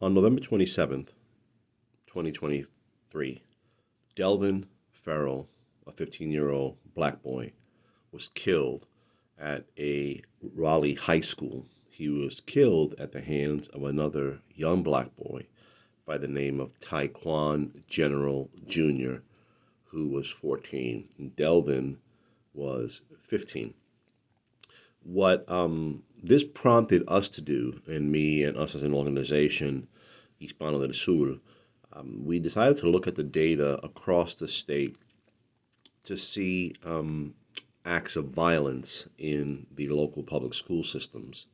On November 27th, 2023, Delvin Ferrell, a 15-year-old black boy, was killed at a Raleigh high school. He was killed at the hands of another young black boy by the name of Tyquan General Jr., who was 14. And Delvin was 15. What this prompted us to do, and me and us as an organization, Hispano del Sur, we decided to look at the data across the state to see acts of violence in the local public school systems.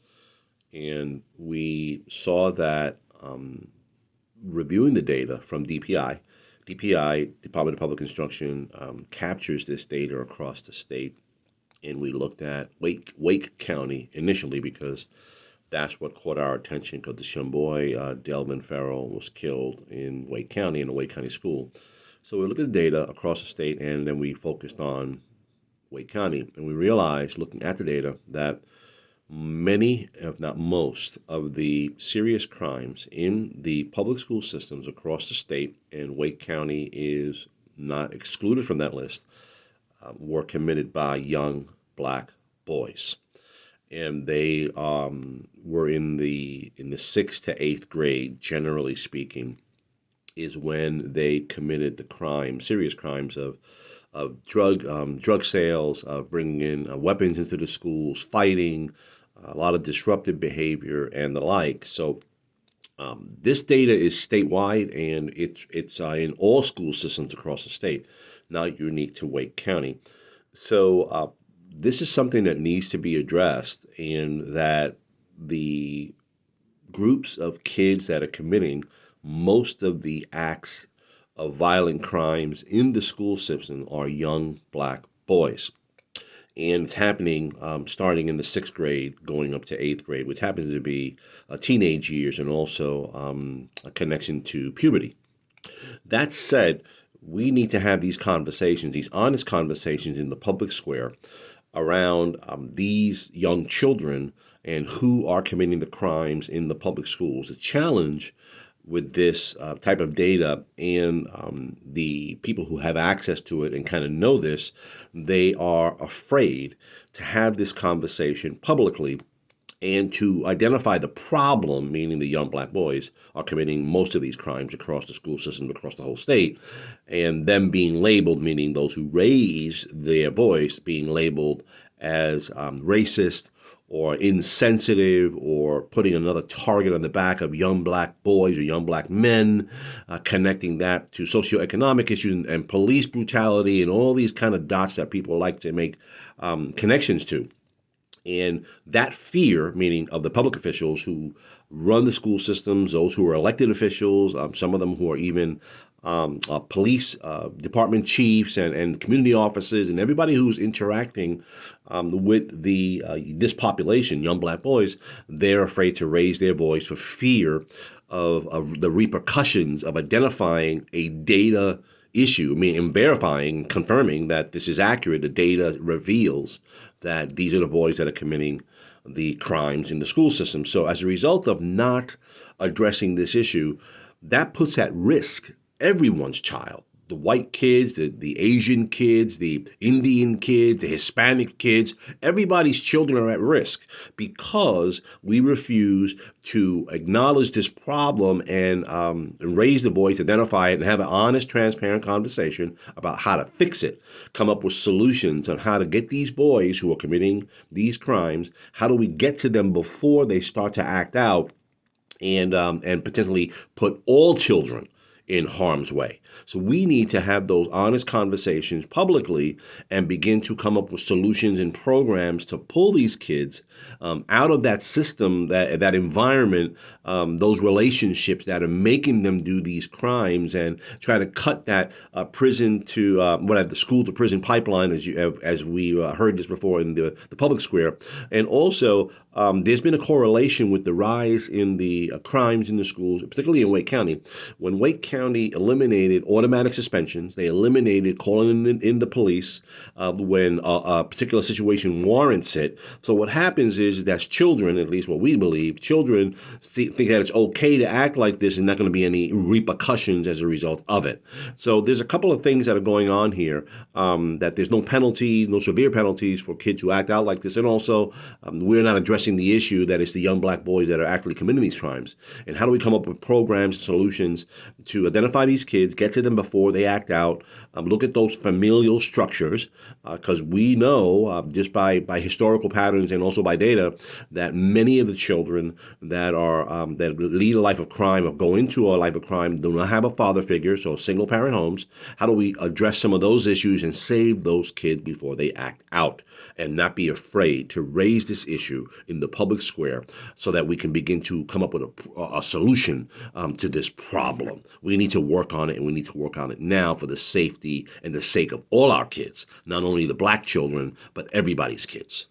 And we saw that reviewing the data from DPI, Department of Public Instruction, captures this data across the state. And we looked at Wake County initially because that's what caught our attention, because the young boy, Delvin Ferrell, was killed in Wake County in a Wake County school. So we looked at the data across the state, and then we focused on Wake County. And we realized, looking at the data, that many, if not most, of the serious crimes in the public school systems across the state, and Wake County is not excluded from that list, were committed by young black boys. And they were in the 6th to 8th grade, generally speaking, is when they committed the crime, serious crimes of drug sales, of bringing in weapons into the schools, fighting, a lot of disruptive behavior, and the like. So this data is statewide, and it's in all school systems across the state, not unique to Wake County. So this is something that needs to be addressed, and that the groups of kids that are committing most of the acts of violent crimes in the school system are young black boys. And it's happening starting in the 6th grade, going up to 8th grade, which happens to be teenage years, and also a connection to puberty. That said, we need to have these conversations, these honest conversations in the public square around these young children and who are committing the crimes in the public schools. The challenge with this type of data, and the people who have access to it and kind of know this, they are afraid to have this conversation publicly and to identify the problem, meaning the young black boys are committing most of these crimes across the school system, across the whole state, and them being labeled, meaning those who raise their voice, being labeled as racist or insensitive, or putting another target on the back of young black boys or young black men, connecting that to socioeconomic issues and police brutality and all these kind of dots that people like to make connections to. And that fear, meaning of the public officials who run the school systems, those who are elected officials, some of them who are even police department chiefs and community officers, and everybody who's interacting with this population, young black boys, they're afraid to raise their voice for fear of the repercussions of identifying a data issue, and verifying, confirming that this is accurate. The data reveals that these are the boys that are committing the crimes in the school system. So as a result of not addressing this issue, that puts at risk everyone's child. The white kids, the Asian kids, the Indian kids, the Hispanic kids, everybody's children are at risk because we refuse to acknowledge this problem and raise the voice, identify it, and have an honest, transparent conversation about how to fix it, come up with solutions on how to get these boys who are committing these crimes, how do we get to them before they start to act out and potentially put all children in harm's way. So we need to have those honest conversations publicly and begin to come up with solutions and programs to pull these kids out of that system, that environment, those relationships that are making them do these crimes, and try to cut that prison to the school to prison pipeline, as we heard this before in the public square. And also, there's been a correlation with the rise in the crimes in the schools, particularly in Wake County. When Wake County County eliminated automatic suspensions. They eliminated calling in the police when a particular situation warrants it. So what happens is that children, at least what we believe, children think that it's okay to act like this and not going to be any repercussions as a result of it. So there's a couple of things that are going on here, that there's no penalties, no severe penalties for kids who act out like this. And also, we're not addressing the issue that it's the young black boys that are actually committing these crimes. And how do we come up with programs, solutions to identify these kids, get to them before they act out, look at those familial structures, because we know just by historical patterns and also by data that many of the children that are that lead a life of crime or go into a life of crime do not have a father figure, so single parent homes. How do we address some of those issues and save those kids before they act out, and not be afraid to raise this issue in the public square so that we can begin to come up with a solution to this problem? We need to work on it, and we need to work on it now for the safety and the sake of all our kids, not only the black children, but everybody's kids.